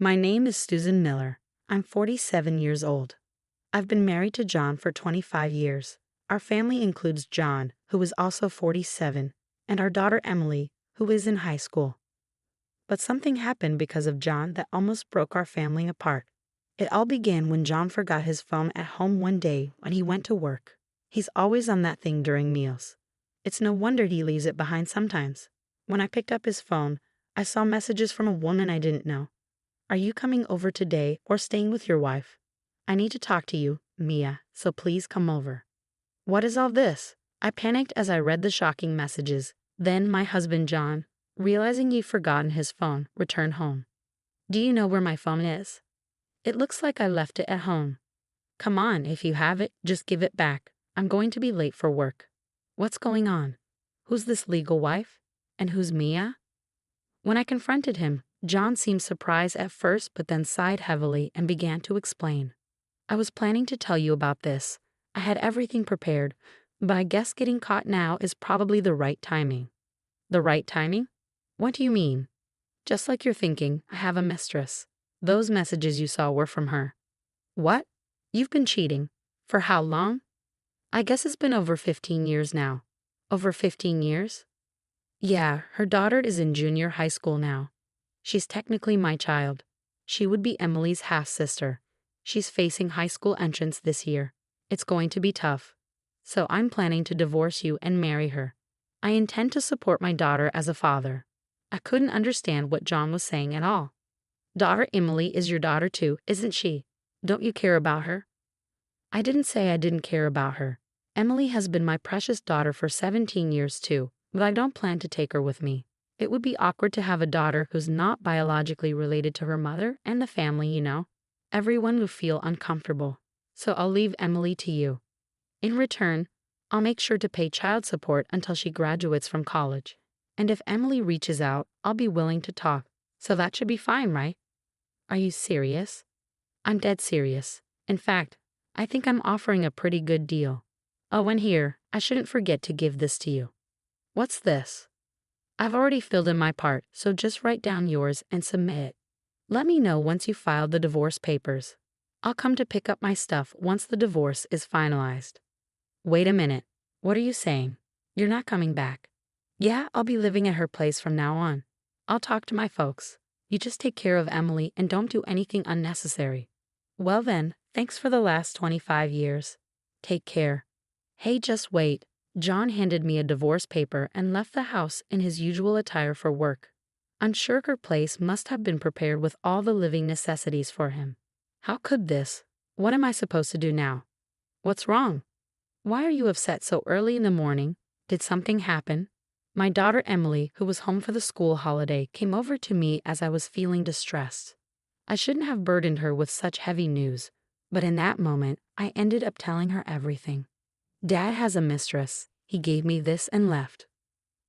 My name is Susan Miller. I'm 47 years old. I've been married to John for 25 years. Our family includes John, who is also 47, and our daughter Emily, who is in high school. But something happened because of John that almost broke our family apart. It all began when John forgot his phone at home one day when he went to work. He's always on that thing during meals. It's no wonder he leaves it behind sometimes. When I picked up his phone, I saw messages from a woman I didn't know. Are you coming over today or staying with your wife? I need to talk to you, Mia, so please come over. What is all this? I panicked as I read the shocking messages. Then my husband John, realizing he'd forgotten his phone, returned home. Do you know where my phone is? It looks like I left it at home. Come on, if you have it, just give it back. I'm going to be late for work. What's going on? Who's this legal wife? And who's Mia? When I confronted him, John seemed surprised at first but then sighed heavily and began to explain. I was planning to tell you about this. I had everything prepared, but I guess getting caught now is probably the right timing. The right timing? What do you mean? Just like you're thinking, I have a mistress. Those messages you saw were from her. What? You've been cheating. For how long? I guess it's been over 15 years now. Over 15 years? Yeah, her daughter is in junior high school now. She's technically my child. She would be Emily's half-sister. She's facing high school entrance this year. It's going to be tough. So I'm planning to divorce you and marry her. I intend to support my daughter as a father. I couldn't understand what John was saying at all. Daughter Emily is your daughter too, isn't she? Don't you care about her? I didn't say I didn't care about her. Emily has been my precious daughter for 17 years too, but I don't plan to take her with me. It would be awkward to have a daughter who's not biologically related to her mother and the family, you know. Everyone would feel uncomfortable. So I'll leave Emily to you. In return, I'll make sure to pay child support until she graduates from college. And if Emily reaches out, I'll be willing to talk. So that should be fine, right? Are you serious? I'm dead serious. In fact, I think I'm offering a pretty good deal. Oh, and here, I shouldn't forget to give this to you. What's this? I've already filled in my part, so just write down yours and submit it. Let me know once you've filed the divorce papers. I'll come to pick up my stuff once the divorce is finalized. Wait a minute. What are you saying? You're not coming back. Yeah, I'll be living at her place from now on. I'll talk to my folks. You just take care of Emily and don't do anything unnecessary. Well then, thanks for the last 25 years. Take care. Hey, just wait. John handed me a divorce paper and left the house in his usual attire for work. I'm sure her place must have been prepared with all the living necessities for him. How could this? What am I supposed to do now? What's wrong? Why are you upset so early in the morning? Did something happen? My daughter Emily, who was home for the school holiday, came over to me as I was feeling distressed. I shouldn't have burdened her with such heavy news, but in that moment, I ended up telling her everything. Dad has a mistress. He gave me this and left.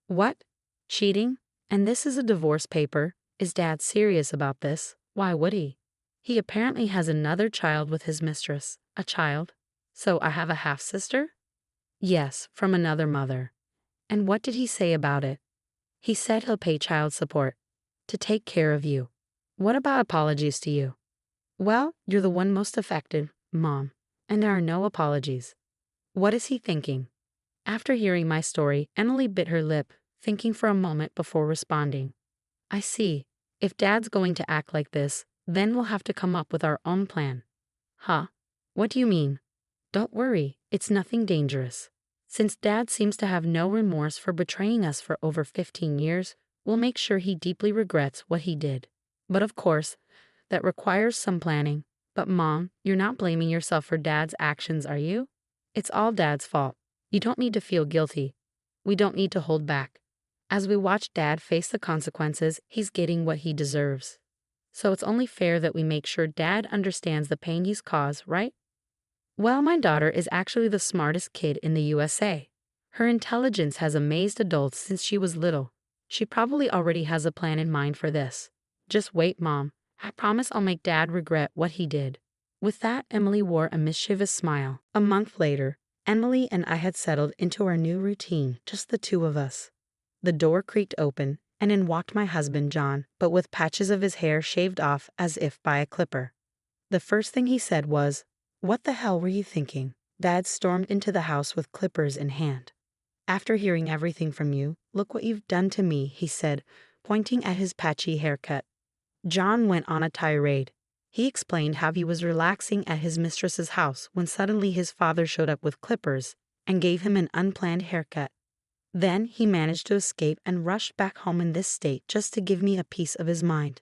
What? Cheating? And this is a divorce paper? Is Dad serious about this? Why would he? He apparently has another child with his mistress. A child? So I have a half-sister? Yes, from another mother. And what did he say about it? He said he'll pay child support. To take care of you. What about apologies to you? Well, you're the one most affected, Mom, and there are no apologies. What is he thinking? After hearing my story, Emily bit her lip, thinking for a moment before responding. I see. If Dad's going to act like this, then we'll have to come up with our own plan. Huh? What do you mean? Don't worry, it's nothing dangerous. Since Dad seems to have no remorse for betraying us for over 15 years, we'll make sure he deeply regrets what he did. But of course, that requires some planning. But Mom, you're not blaming yourself for Dad's actions, are you? It's all Dad's fault. You don't need to feel guilty. We don't need to hold back. As we watch Dad face the consequences, he's getting what he deserves. So it's only fair that we make sure Dad understands the pain he's caused, right? Well, my daughter is actually the smartest kid in the USA. Her intelligence has amazed adults since she was little. She probably already has a plan in mind for this. Just wait, Mom. I promise I'll make Dad regret what he did. With that, Emily wore a mischievous smile. A month later, Emily and I had settled into our new routine, just the two of us. The door creaked open, and in walked my husband John, but with patches of his hair shaved off as if by a clipper. The first thing he said was, "What the hell were you thinking?" Dad stormed into the house with clippers in hand. "After hearing everything from you, look what you've done to me," he said, pointing at his patchy haircut. John went on a tirade. He explained how he was relaxing at his mistress's house when suddenly his father showed up with clippers and gave him an unplanned haircut. Then he managed to escape and rushed back home in this state just to give me a piece of his mind.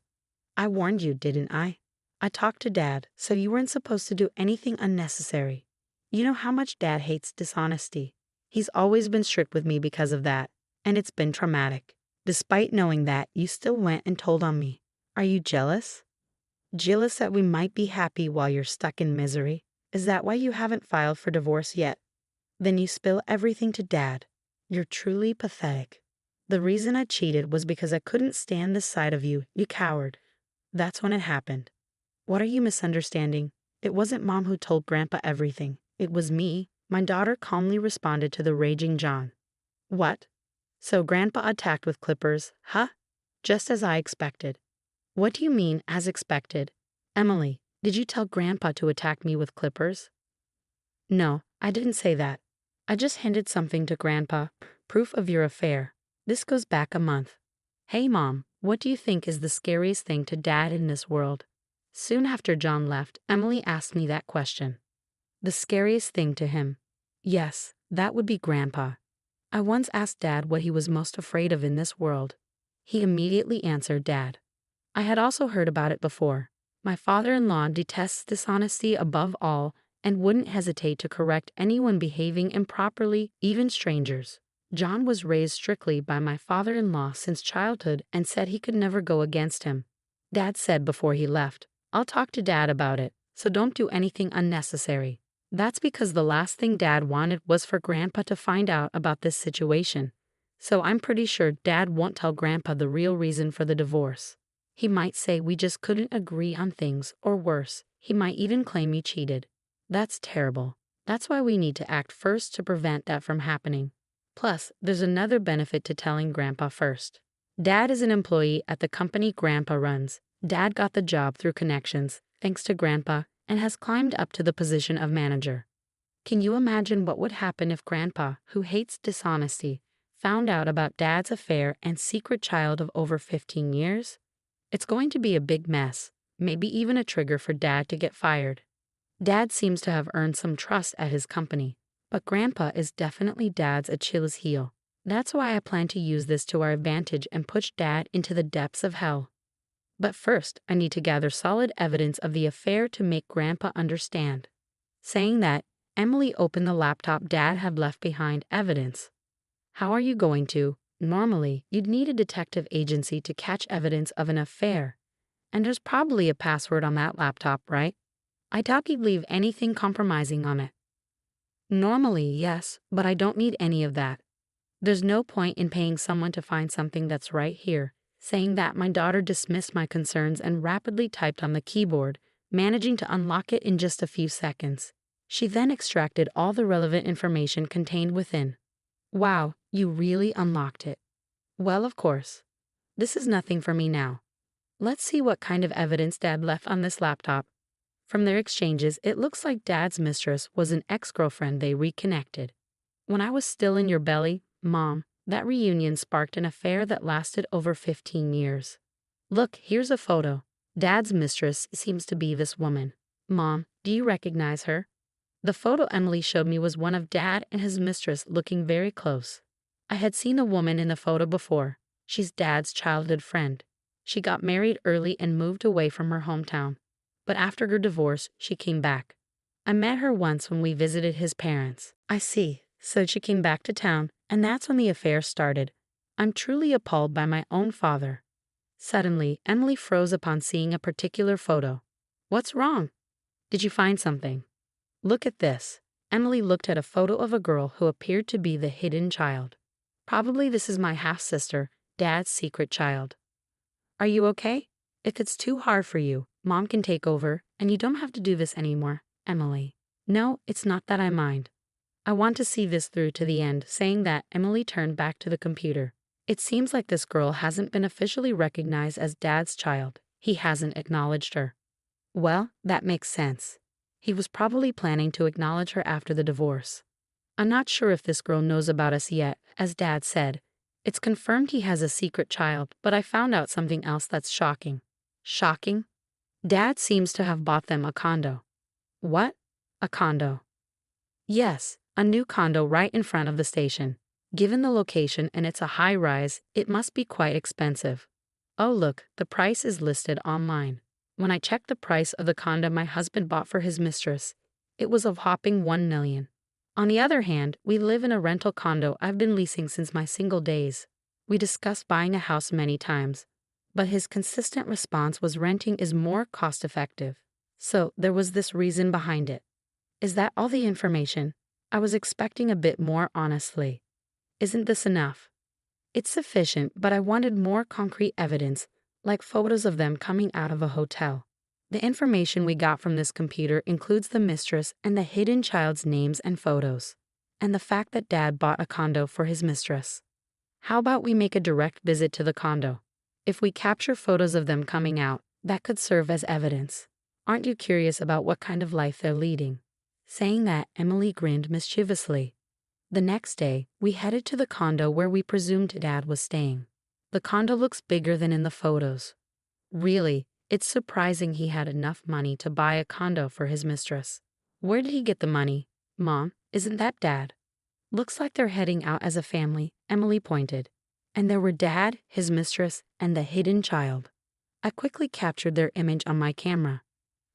"I warned you, didn't I? I talked to Dad, so you weren't supposed to do anything unnecessary. You know how much Dad hates dishonesty. He's always been strict with me because of that, and it's been traumatic. Despite knowing that, you still went and told on me. Are you jealous? Jealous that we might be happy while you're stuck in misery? Is that why you haven't filed for divorce yet? Then you spill everything to Dad. You're truly pathetic. The reason I cheated was because I couldn't stand this side of you, you coward. That's when it happened." "What are you misunderstanding? It wasn't Mom who told Grandpa everything. It was me," my daughter calmly responded to the raging John. "What? So Grandpa attacked with clippers, huh? Just as I expected." "What do you mean, as expected? Emily, did you tell Grandpa to attack me with clippers?" "No, I didn't say that. I just handed something to Grandpa, proof of your affair. This goes back a month. Hey Mom, what do you think is the scariest thing to Dad in this world?" Soon after John left, Emily asked me that question. The scariest thing to him? Yes, that would be Grandpa. I once asked Dad what he was most afraid of in this world. He immediately answered Dad. I had also heard about it before. My father-in-law detests dishonesty above all and wouldn't hesitate to correct anyone behaving improperly, even strangers. John was raised strictly by my father-in-law since childhood and said he could never go against him. Dad said before he left, "I'll talk to Dad about it, so don't do anything unnecessary." That's because the last thing Dad wanted was for Grandpa to find out about this situation. So I'm pretty sure Dad won't tell Grandpa the real reason for the divorce. He might say we just couldn't agree on things, or worse, he might even claim he cheated. That's terrible. That's why we need to act first to prevent that from happening. Plus, there's another benefit to telling Grandpa first. Dad is an employee at the company Grandpa runs. Dad got the job through connections, thanks to Grandpa, and has climbed up to the position of manager. Can you imagine what would happen if Grandpa, who hates dishonesty, found out about Dad's affair and secret child of over 15 years? It's going to be a big mess, maybe even a trigger for Dad to get fired. Dad seems to have earned some trust at his company, but Grandpa is definitely Dad's Achilles heel. That's why I plan to use this to our advantage and push Dad into the depths of hell. But first, I need to gather solid evidence of the affair to make Grandpa understand. Saying that, Emily opened the laptop Dad had left behind. Evidence. How are you going to? Normally, you'd need a detective agency to catch evidence of an affair. And there's probably a password on that laptop, right? I doubt you'd leave anything compromising on it. Normally, yes, but I don't need any of that. There's no point in paying someone to find something that's right here. Saying that, my daughter dismissed my concerns and rapidly typed on the keyboard, managing to unlock it in just a few seconds. She then extracted all the relevant information contained within. Wow, you really unlocked it. Well, of course. This is nothing for me now. Let's see what kind of evidence Dad left on this laptop. From their exchanges, it looks like Dad's mistress was an ex-girlfriend they reconnected. When I was still in your belly, Mom, that reunion sparked an affair that lasted over 15 years. Look, here's a photo. Dad's mistress seems to be this woman. Mom, do you recognize her? The photo Emily showed me was one of Dad and his mistress looking very close. I had seen the woman in the photo before. She's Dad's childhood friend. She got married early and moved away from her hometown. But after her divorce, she came back. I met her once when we visited his parents. I see. So she came back to town, and that's when the affair started. I'm truly appalled by my own father. Suddenly, Emily froze upon seeing a particular photo. What's wrong? Did you find something? Look at this. Emily looked at a photo of a girl who appeared to be the hidden child. Probably this is my half-sister, Dad's secret child. Are you okay? If it's too hard for you, Mom can take over, and you don't have to do this anymore, Emily. No, it's not that I mind. I want to see this through to the end. Saying that, Emily turned back to the computer. It seems like this girl hasn't been officially recognized as Dad's child. He hasn't acknowledged her. Well, that makes sense. He was probably planning to acknowledge her after the divorce. I'm not sure if this girl knows about us yet, as Dad said. It's confirmed he has a secret child, but I found out something else that's shocking. Shocking? Dad seems to have bought them a condo. What? A condo? Yes, a new condo right in front of the station. Given the location and it's a high rise, it must be quite expensive. Oh look, the price is listed online. When I checked the price of the condo my husband bought for his mistress, it was a whopping $1 million. On the other hand, we live in a rental condo I've been leasing since my single days. We discussed buying a house many times, but his consistent response was renting is more cost-effective. So there was this reason behind it. Is that all the information? I was expecting a bit more, honestly. Isn't this enough? It's sufficient, but I wanted more concrete evidence, like photos of them coming out of a hotel. The information we got from this computer includes the mistress and the hidden child's names and photos, and the fact that Dad bought a condo for his mistress. How about we make a direct visit to the condo? If we capture photos of them coming out, that could serve as evidence. Aren't you curious about what kind of life they're leading? Saying that, Emily grinned mischievously. The next day, we headed to the condo where we presumed Dad was staying. The condo looks bigger than in the photos. Really, it's surprising he had enough money to buy a condo for his mistress. Where did he get the money? Mom, isn't that Dad? Looks like they're heading out as a family, Emily pointed. And there were Dad, his mistress, and the hidden child. I quickly captured their image on my camera.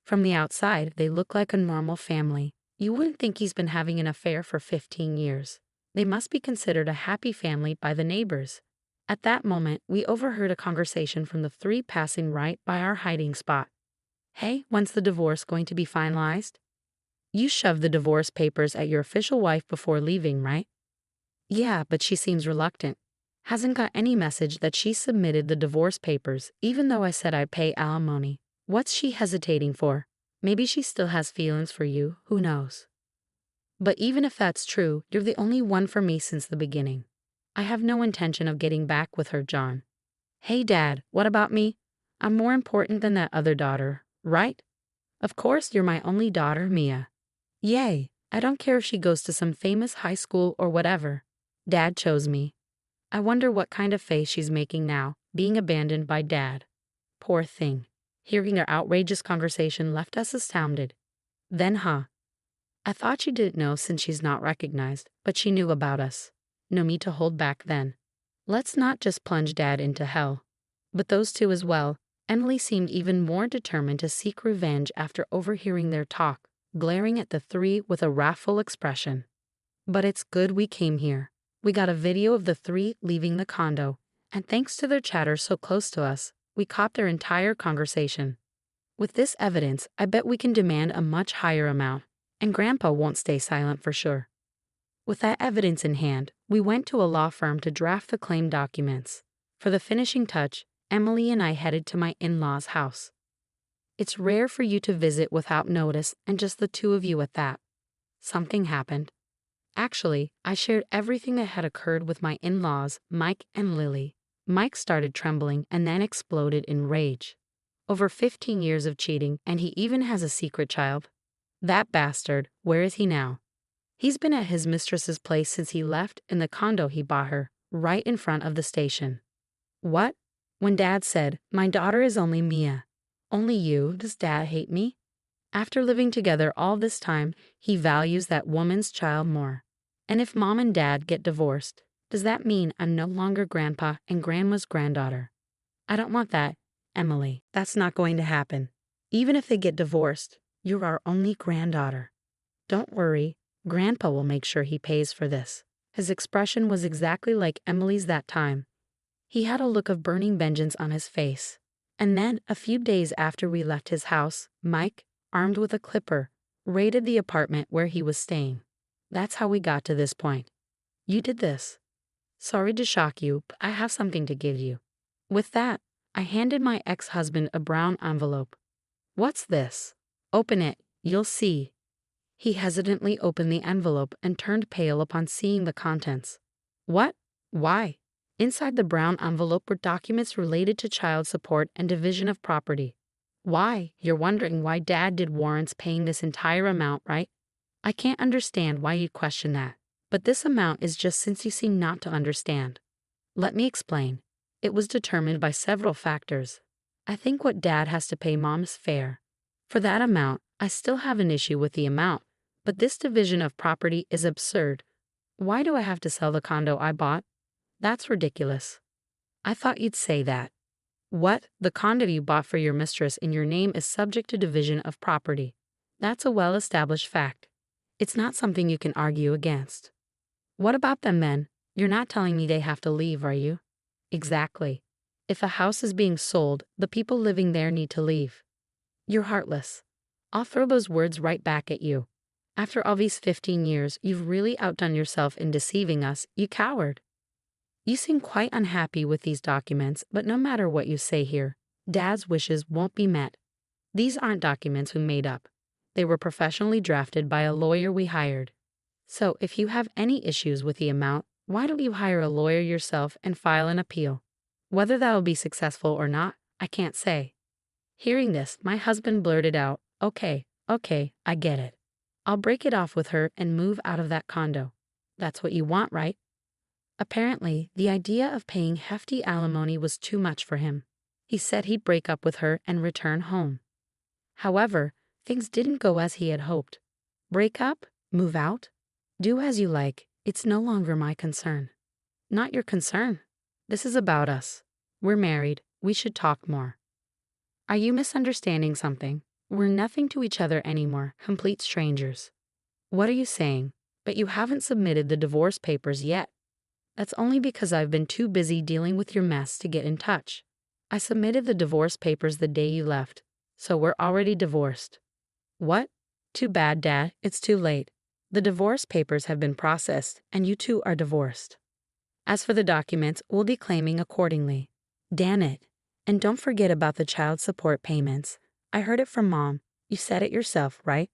From the outside, they look like a normal family. You wouldn't think he's been having an affair for 15 years. They must be considered a happy family by the neighbors. At that moment, we overheard a conversation from the three passing right by our hiding spot. Hey, when's the divorce going to be finalized? You shoved the divorce papers at your official wife before leaving, right? Yeah, but she seems reluctant. Hasn't got any message that she submitted the divorce papers, even though I said I'd pay alimony. What's she hesitating for? Maybe she still has feelings for you, who knows? But even if that's true, you're the only one for me since the beginning. I have no intention of getting back with her, John. Hey, Dad, what about me? I'm more important than that other daughter, right? Of course you're my only daughter, Mia. Yay, I don't care if she goes to some famous high school or whatever. Dad chose me. I wonder what kind of face she's making now, being abandoned by Dad. Poor thing. Hearing their outrageous conversation left us astounded. Then, I thought she didn't know since she's not recognized, but she knew about us. No need to hold back then. Let's not just plunge Dad into hell. But those two as well. Emily seemed even more determined to seek revenge after overhearing their talk, glaring at the three with a wrathful expression. But it's good we came here. We got a video of the three leaving the condo, and thanks to their chatter so close to us, we caught their entire conversation. With this evidence, I bet we can demand a much higher amount, and Grandpa won't stay silent for sure. With that evidence in hand, we went to a law firm to draft the claim documents. For the finishing touch, Emily and I headed to my in-laws' house. It's rare for you to visit without notice and just the two of you at that. Something happened. Actually, I shared everything that had occurred with my in-laws, Mike and Lily. Mike started trembling and then exploded in rage. Over 15 years of cheating, and he even has a secret child. That bastard, where is he now? He's been at his mistress's place since he left in the condo he bought her, right in front of the station. What? When Dad said, my daughter is only Mia. Only you, does Dad hate me? After living together all this time, he values that woman's child more. And if Mom and Dad get divorced, does that mean I'm no longer Grandpa and Grandma's granddaughter? I don't want that, Emily. That's not going to happen. Even if they get divorced, you're our only granddaughter. Don't worry, Grandpa will make sure he pays for this. His expression was exactly like Emily's that time. He had a look of burning vengeance on his face. And then, a few days after we left his house, Mike, armed with a clipper, raided the apartment where he was staying. That's how we got to this point. You did this. Sorry to shock you, but I have something to give you. With that, I handed my ex-husband a brown envelope. What's this? Open it, you'll see. He hesitantly opened the envelope and turned pale upon seeing the contents. What? Why? Inside the brown envelope were documents related to child support and division of property. Why? You're wondering why Dad did warrants paying this entire amount, right? I can't understand why you'd question that. But this amount is just since you seem not to understand. Let me explain. It was determined by several factors. I think what Dad has to pay Mom is fair. For that amount, I still have an issue with the amount, but this division of property is absurd. Why do I have to sell the condo I bought? That's ridiculous. I thought you'd say that. What? The condo you bought for your mistress in your name is subject to division of property. That's a well-established fact. It's not something you can argue against. What about them then? You're not telling me they have to leave, are you? Exactly. If a house is being sold, the people living there need to leave. You're heartless. I'll throw those words right back at you. After all these 15 years, you've really outdone yourself in deceiving us, you coward. You seem quite unhappy with these documents, but no matter what you say here, Dad's wishes won't be met. These aren't documents we made up. They were professionally drafted by a lawyer we hired. So if you have any issues with the amount, why don't you hire a lawyer yourself and file an appeal? Whether that'll be successful or not, I can't say. Hearing this, my husband blurted out, okay, I get it. I'll break it off with her and move out of that condo. That's what you want, right? Apparently, the idea of paying hefty alimony was too much for him. He said he'd break up with her and return home. However, things didn't go as he had hoped. Break up? Move out? Do as you like. It's no longer my concern. Not your concern. This is about us. We're married. We should talk more. Are you misunderstanding something? We're nothing to each other anymore, complete strangers. What are you saying? But you haven't submitted the divorce papers yet. That's only because I've been too busy dealing with your mess to get in touch. I submitted the divorce papers the day you left, so we're already divorced. What? Too bad, Dad. It's too late. The divorce papers have been processed, and you two are divorced. As for the documents, we'll be claiming accordingly. Damn it. And don't forget about the child support payments. I heard it from Mom. You said it yourself, right?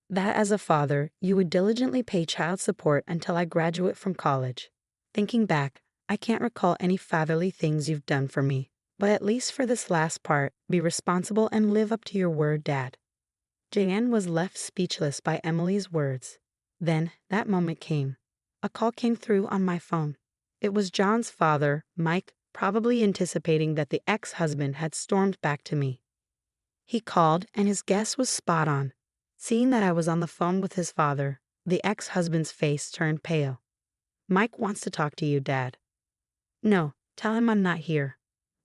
That as a father, you would diligently pay child support until I graduate from college. Thinking back, I can't recall any fatherly things you've done for me, but at least for this last part, be responsible and live up to your word, Dad. Jan was left speechless by Emily's words. Then, that moment came. A call came through on my phone. It was John's father, Mike, probably anticipating that the ex-husband had stormed back to me. He called, and his guess was spot on. Seeing that I was on the phone with his father, the ex-husband's face turned pale. Mike wants to talk to you, Dad. No, tell him I'm not here.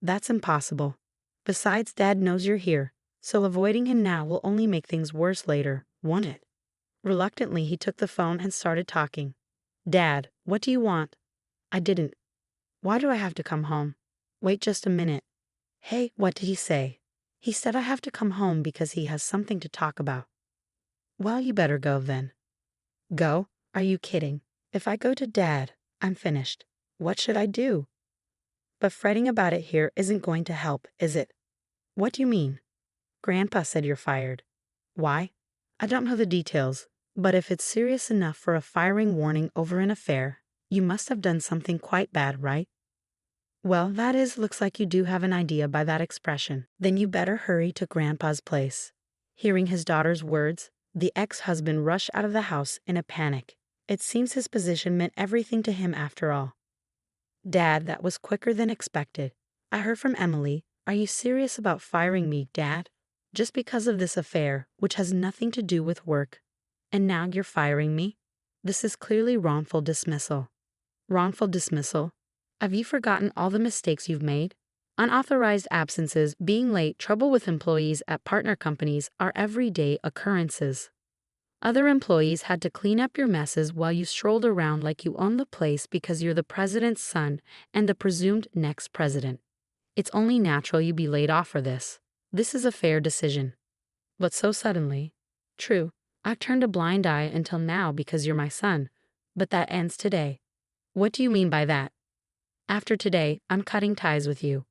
That's impossible. Besides, Dad knows you're here, so avoiding him now will only make things worse later, won't it? Reluctantly, he took the phone and started talking. Dad, what do you want? I didn't. Why do I have to come home? Wait just a minute. Hey, what did he say? He said I have to come home because he has something to talk about. Well, you better go then. Go? Are you kidding? If I go to Dad, I'm finished. What should I do? But fretting about it here isn't going to help, is it? What do you mean? Grandpa said you're fired. Why? I don't know the details, but if it's serious enough for a firing warning over an affair, you must have done something quite bad, right? Well, looks like you do have an idea by that expression. Then you better hurry to Grandpa's place. Hearing his daughter's words, the ex-husband rushed out of the house in a panic. It seems his position meant everything to him after all. Dad, that was quicker than expected. I heard from Emily. Are you serious about firing me, Dad? Just because of this affair, which has nothing to do with work. And now you're firing me? This is clearly wrongful dismissal. Wrongful dismissal? Have you forgotten all the mistakes you've made? Unauthorized absences, being late, trouble with employees at partner companies are everyday occurrences. Other employees had to clean up your messes while you strolled around like you own the place because you're the president's son and the presumed next president. It's only natural you be laid off for this. This is a fair decision. But so suddenly. True, I've turned a blind eye until now because you're my son, but that ends today. What do you mean by that? After today, I'm cutting ties with you.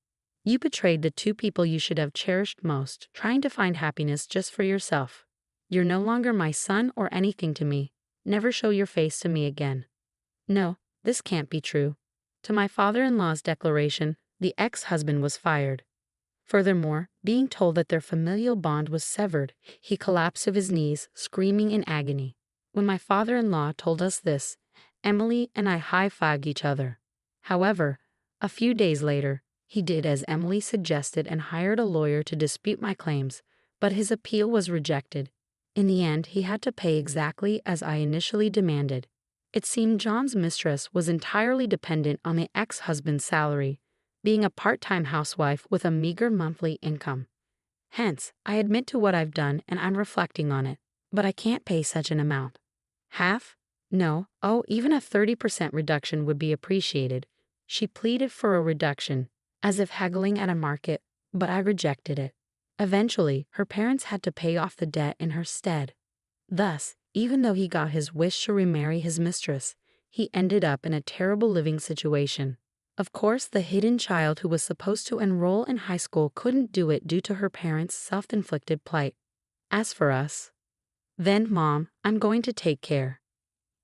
You betrayed the two people you should have cherished most, trying to find happiness just for yourself. You're no longer my son or anything to me. Never show your face to me again. No, this can't be true. To my father-in-law's declaration, the ex-husband was fired. Furthermore, being told that their familial bond was severed, he collapsed to his knees, screaming in agony. When my father-in-law told us this, Emily and I high-fived each other. However, a few days later, he did as Emily suggested and hired a lawyer to dispute my claims, but his appeal was rejected. In the end, he had to pay exactly as I initially demanded. It seemed John's mistress was entirely dependent on the ex-husband's salary, being a part-time housewife with a meager monthly income. Hence, I admit to what I've done and I'm reflecting on it, but I can't pay such an amount. Half? No, even a 30% reduction would be appreciated. She pleaded for a reduction, as if haggling at a market, but I rejected it. Eventually, her parents had to pay off the debt in her stead. Thus, even though he got his wish to remarry his mistress, he ended up in a terrible living situation. Of course, the hidden child who was supposed to enroll in high school couldn't do it due to her parents' self-inflicted plight. As for us, then, Mom, I'm going to take care.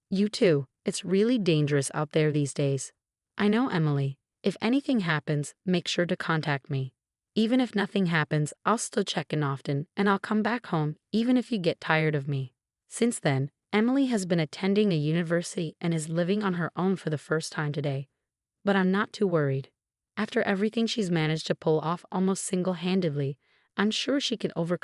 You too, it's really dangerous out there these days. I know, Emily. If anything happens, make sure to contact me. Even if nothing happens, I'll still check in often, and I'll come back home, even if you get tired of me. Since then, Emily has been attending a university and is living on her own for the first time today. But I'm not too worried. After everything she's managed to pull off almost single-handedly, I'm sure she can overcome